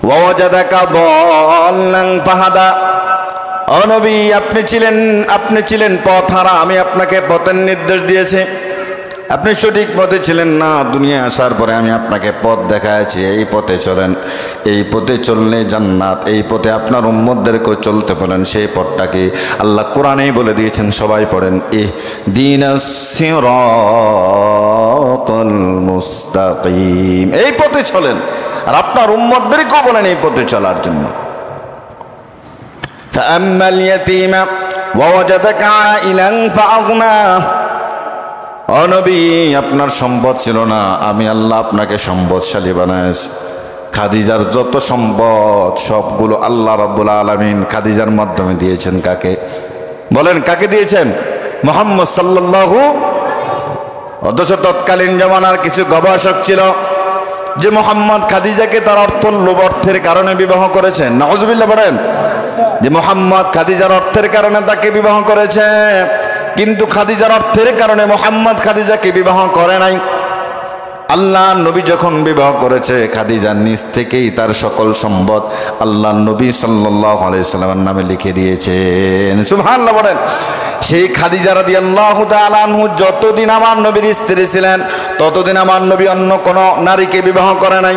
ওয়াজাদাকা দাল্লান ফাহাদা, ও নবী আপনি ছিলেন পথহারা, আমি আপনাকে পথের নির্দেশ দিয়েছি, আপনি সঠিক পথে ছিলেন না, দুনিয়ায় আসার পরে আমি আপনাকে পথ দেখাচ্ছি, এই পথে চলেন, এই পথে চললে জান্নাত, এই পথে আপনার উম্মতদেরকে চলতে বলেন। সেই পথটাকে আল্লাহ কোরআনেই বলে দিয়েছেন, সবাই পড়েন, ইহদিনাস সিরাতাল মুস্তাকিম, এই পথে চলেন, আর আপনার উম্মতদেরকেও বলেন এই পথে চলার জন্য। ফাআম্মাল ইয়াতীমা ওয়া ওয়াজাদাকা আইলান ফাআগনা, ও নবী আপনার সম্পদ ছিল না, আমি আল্লাহ আপনাকে সম্পদশালী বানাইছি। খাদিজার যত সম্পদ সবগুলো আল্লাহ রাব্বুল আলামিন খাদিজার মাধ্যমে দিয়েছেন। কাকে বলেন, কাকে দিয়েছেন? মুহাম্মদ সাল্লাল্লাহু। অথচ তৎকালীন জামানার কিছু গবেষক ছিল যে মুহাম্মদ খাদিজাকে তার অর্থের কারণে বিবাহ করেছেন। নাউজুবিল্লাহ বলেন, যে মুহাম্মদ খাদিজার অর্থের কারণে তাকে বিবাহ করেছে, কিন্তু খাদিজার অর্থের কারণে মুহাম্মদ খাদিজাকে বিবাহ করে নাই। আল্লাহ নবী যখন বিবাহ করেছে, খাদিজার নিজ থেকেই তার সকল সম্পদ আল্লাহ নবী সাল্লাল্লাহু আলাইহি সাল্লামের নামে লিখে দিয়েছেন। সুবহানাল্লাহ বলেন। সেই খাদিজা রাদিয়াল্লাহু তাআলা আনহু যতদিন আমার নবীর স্ত্রী ছিলেন, ততদিন আমার নবী অন্য কোনো নারীকে বিবাহ করে নাই,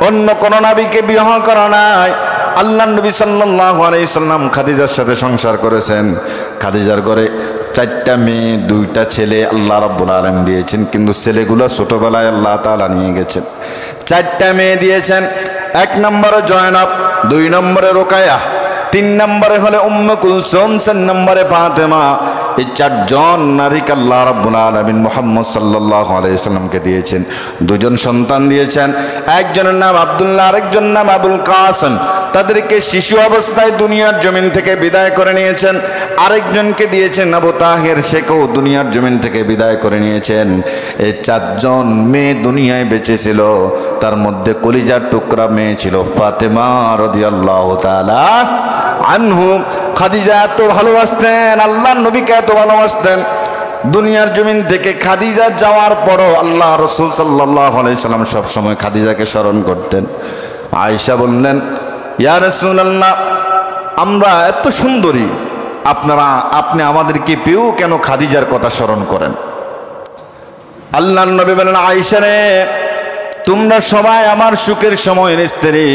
অন্য কোনো নারীকে বিবাহ করা নাই। আল্লাহ নবী সাল্লাল্লাহু আলাইহি সাল্লাম খাদিজার সাথে সংসার করেছেন। খাদিজার ঘরে 4টা মেয়ে 2টা ছেলে আল্লাহ রাব্বুল আলামিন দিয়েছেন, কিন্তু ছেলেগুলো ছোটবেলায় আল্লাহ তাআলা নিয়ে গেছেন। 4টা মেয়ে দিয়েছেন, 1 নম্বরে জয়নব, 2 নম্বরে রোকায়া, 3 নম্বরে হলে উম্মে কুলসুম, 4 নম্বরে ফাতেমা। এই 4 জন নারীকে আল্লাহ রাব্বুল আলামিন মুহাম্মদ সাল্লাল্লাহু আলাইহি সাল্লামকে দিয়েছেন। 2 জন সন্তান দিয়েছেন, একজনের নাম আব্দুল্লাহ, আরেকজনের নাম আবুল কাসেম। তাদেরকে শিশু অবস্থায় দুনিয়ার জমিন থেকে বিদায় করে নিয়েছেন। আরেকজনকে দিয়েছেন আবু তাহের, সেকেও দুনিয়ার জমিন থেকে বিদায় করে নিয়েছেন। এই 4 জন মেয়ে দুনিয়ায় বেঁচে ছিল, তার মধ্যে কলিজার টুকরা মেয়ে ছিল ফাতেমা রাদিয়াল্লাহু তাআলা আনহু। খাদিজা এত ভালোবাসতেন, আল্লাহর নবীকে এত ভালোবাসতেন, দুনিয়ার জমিন থেকে খাদিজা যাওয়ার পরও আল্লাহ রাসূল সাল্লাল্লাহু আলাইহি সাল্লাম সব সময় খাদিজাকে স্মরণ করতেন। আয়েশা বললেন, ইয়া রাসূলুল্লাহ, আমরা এত সুন্দরী, আপনি আমাদেরকে পেয়েও কেন খাদিজার কথা স্মরণ করেন? আল্লাহর নবী বলেন, আয়েশা রে, তোমরা সবাই আমার সুখের সময়ের স্ত্রী,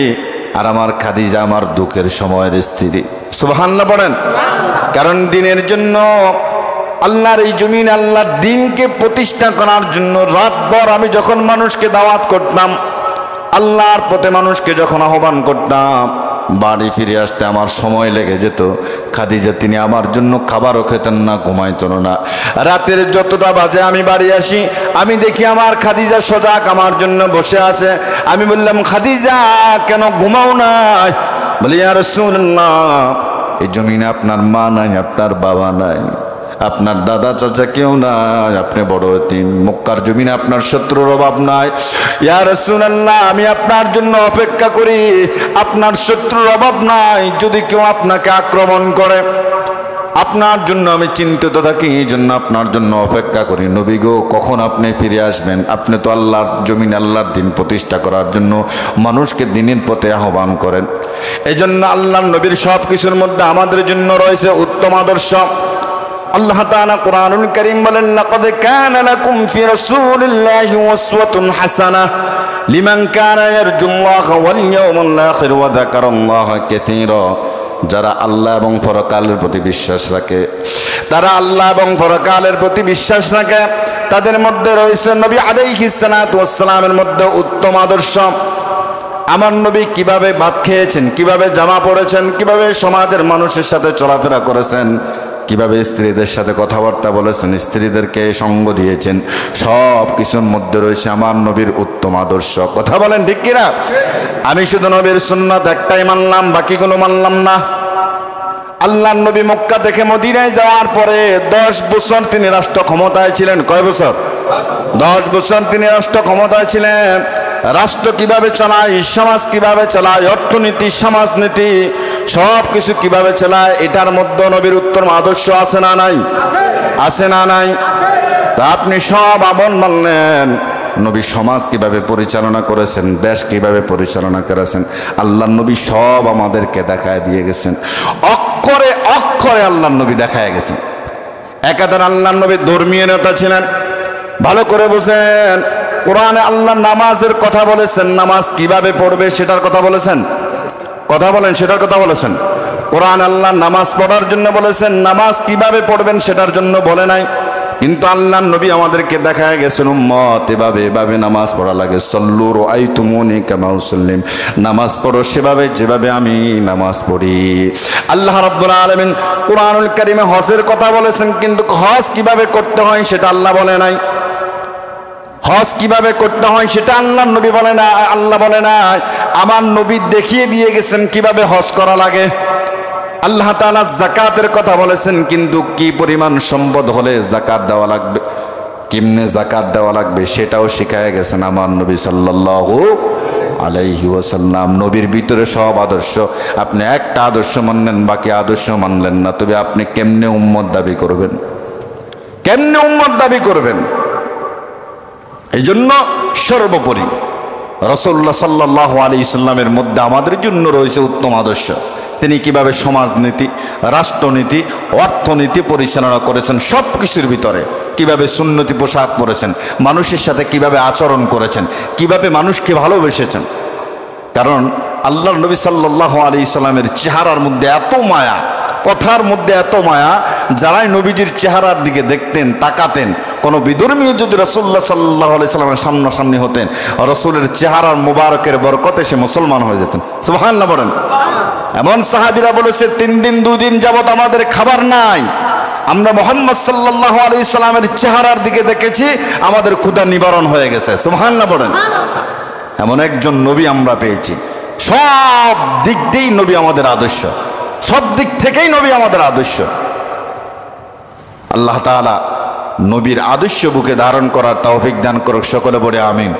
আর আমার খাদিজা আমার দুঃখের সময়ের স্ত্রী। সুবহানাল্লাহ বলেন। কারণ দিনের জন্য, আল্লাহর এই জমিন, আল্লাহর দ্বীনকে প্রতিষ্ঠা করার জন্য রাতভর আমি যখন মানুষকে দাওয়াত করতাম, আল্লাহর পথে মানুষকে যখন আহ্বান করতাম, বাড়ি ফিরে আসতে আমার সময় লেগে যেত। খাদিজা তিনি আমার জন্য খাবারও খেতেন না, ঘুমাইতেন না। রাতের যতটা বাজে আমি বাড়ি আসি, আমি দেখি আমার খাদিজা সজাগ আমার জন্য বসে আছে। আমি বললাম, খাদিজা কেন ঘুমাও নাই? বলি, ইয়া রাসূলুল্লাহ, এই জমিনে আপনার মা নাই, আপনার বাবা নাই, আপনার দাদা চাচা কেউ নাই, আপনি বড় এতিম। মক্কার জমিনে আপনার শত্রুর অভাব নাই। ইয়া রাসূলুল্লাহ, আমি আপনার জন্য অপেক্ষা করি, আপনার শত্রুর অভাব নাই। যদি কেউ আপনাকে আক্রমণ করে, আপনার জন্য আমি চিন্তিত থাকি, এই জন্য আপনার জন্য অপেক্ষা করি। নবী গো, কখন আপনি ফিরে আসবেন? আপনি তো আল্লাহর জমিন, আল্লাহর দ্বীন প্রতিষ্ঠা করার জন্য মানুষকে দ্বীনের পথে আহ্বান করেন। এই জন্য আল্লাহর নবীর সব কিছুর মধ্যে আমাদের জন্য রয়েছে উত্তম আদর্শ। আল্লাহ তাআলা কুরআনুল কারীম বলেন, লাকাদ কানা লাকুম ফি রাসূলিল্লাহি উসওয়াতুন হাসানাহ লিমান কানা ইয়ারজুল্লাহা ওয়াল ইয়াওমাল আখির ওয়া যাকারাল্লাহা কাসীরা। যারা আল্লাহ এবং পরকালের প্রতি বিশ্বাস রাখে, তারা আল্লাহ এবং পরকালের প্রতি বিশ্বাস রাখে, তাদের মধ্যে রয়েছে নবী আলাইহিস সালাতু ওয়াস সালামের মধ্যে উত্তম আদর্শ। আমার নবী কিভাবে ভাত খেয়েছেন, কিভাবে জামা পরেছেন, কিভাবে সমাজের মানুষের সাথে চলাফেরা করেছেন, কিভাবে স্ত্রীদের সাথে কথাবার্তা বলেছেন, স্ত্রীদেরকে সঙ্গ দিয়েছেন, সব কিছুর মধ্যে রয়েছে আমার নবীর উত্তম আদর্শ। কথা বলেন ঠিক কিনা? আমি শুধু নবীর সুন্নাত একটাই মানলাম, বাকিগুলো মানলাম না। আল্লাহর নবী মক্কা থেকে মদিনায় যাওয়ার পরে 10 বছর তিনি রাষ্ট্র ক্ষমতায় ছিলেন। কয় বছর? 10 বছর তিনি রাষ্ট্র ক্ষমতায় ছিলেন। রাষ্ট্র কিভাবে চালায়, সমাজ কিভাবে চালায়, অর্থনীতি, সমাজনীতি সব কিছু কিভাবে চালায়, এটার মধ্যে নবীর উত্তম আদর্শ আছে না নাই? আছে না নাই? তা আপনি সব আমল মানলেন, নবী সমাজ কিভাবে পরিচালনা করেছেন, দেশ কিভাবে পরিচালনা করেছেন, আল্লাহ নবী সব আমাদেরকে দেখায় দিয়ে গেছেন। অক্ষরে অক্ষরে আল্লাহ নবী দেখায় গেছেন। একাধারে আল্লাহ নবী ধর্মীয় নেতা ছিলেন, ভালো করে বুঝেন। কোরআনে আল্লাহ নামাজের কথা বলেছেন, নামাজ কিভাবে পড়বে সেটার কথা বলেছেন। কথা বলেন, সেটার কথা বলেছেন। কোরআন আল্লাহ নামাজ পড়ার জন্য বলেছেন, নামাজ কিভাবে পড়বেন সেটার জন্য বলে নাই। কিন্তু আল্লাহ নবী আমাদেরকে দেখায় গেছেন উম্মত এভাবে এভাবে নামাজ পড়া লাগে। সল্লু রাআইতুমুনি কামা উসাল্লিম, নামাজ পড়ো সেভাবে যেভাবে আমি নামাজ পড়ি। আল্লাহ রাব্বুল আলামিন কুরআনুল কারীমে হজের কথা বলেছেন, কিন্তু হজ কিভাবে করতে হয় সেটা আল্লাহ বলে নাই। হজ কিভাবে করতে হয় সেটা আল্লাহ নবী বলে না, আল্লাহ বলে না, আমার নবী দেখিয়ে দিয়ে গেছেন কিভাবে হজ করা লাগে। আল্লাহ তাআলা যাকাতের কথা বলেছেন, কিন্তু কি পরিমাণ সম্পদ হলে যাকাত দেওয়া লাগবে, কেমনে যাকাত দেওয়া লাগবে সেটাও শিখায় গেছেন আমার নবী সাল্লাল্লাহু আলাইহি ওয়াসাল্লাম। নবীর ভিতরে সব আদর্শ, আপনি একটা আদর্শ মানলেন, বাকি আদর্শ মানলেন না, তবে আপনি কেমনে উম্মত দাবি করবেন? কেমনে উম্মত দাবি করবেন? এই জন্য সর্বোপরি রাসূলুল্লাহ সাল্লাল্লাহু আলাইহি সাল্লামের মধ্যে আমাদের জন্য রয়েছে উত্তম আদর্শ। তিনি কিভাবে সমাজনীতি, রাষ্ট্রনীতি, অর্থনীতি পরিচালনা করেছেন, সব কিছুর ভিতরে কিভাবে সুন্নতি পোশাক পরেছেন, মানুষের সাথে কিভাবে আচরণ করেছেন, কিভাবে মানুষকে ভালোবেসেছেন। কারণ আল্লাহর নবী সাল্লাল্লাহু আলাইহি সাল্লামের চেহারার মধ্যে এত মায়া, কথার মধ্যে এত মায়া, যারাই নবীজির চেহারার দিকে দেখতেন, তাকাতেন, কোনো বিধর্মীয় যদি রাসূলুল্লাহ সাল্লাল্লাহু আলাইহি সাল্লামের সামনাসামনি হতেন, রাসূলের চেহারার মুবারকের বরকতে সে মুসলমান হয়ে যেতেন। সুবহানাল্লাহ বলেন। এমন সাহাবীরা বলেছে 3 দিন 2 দিন যাবত আমাদের খাবার নাই, আমরা মুহাম্মদ সাল্লাল্লাহু আলাইহি সাল্লামের চেহারার দিকে দেখেছি, আমাদের ক্ষুধা নিবারণ হয়ে গেছে। সুবহানাল্লাহ বলেন। এমন একজন নবী আমরা পেয়েছি, সব দিক দিয়েই নবী আমাদের আদর্শ, সব দিক থেকেই নবী আমাদের আদর্শ। আল্লাহ তাআলা নবীর আদর্শ বুকে ধারণ করার তৌফিক দান করুক। সকলে বলে আমিন।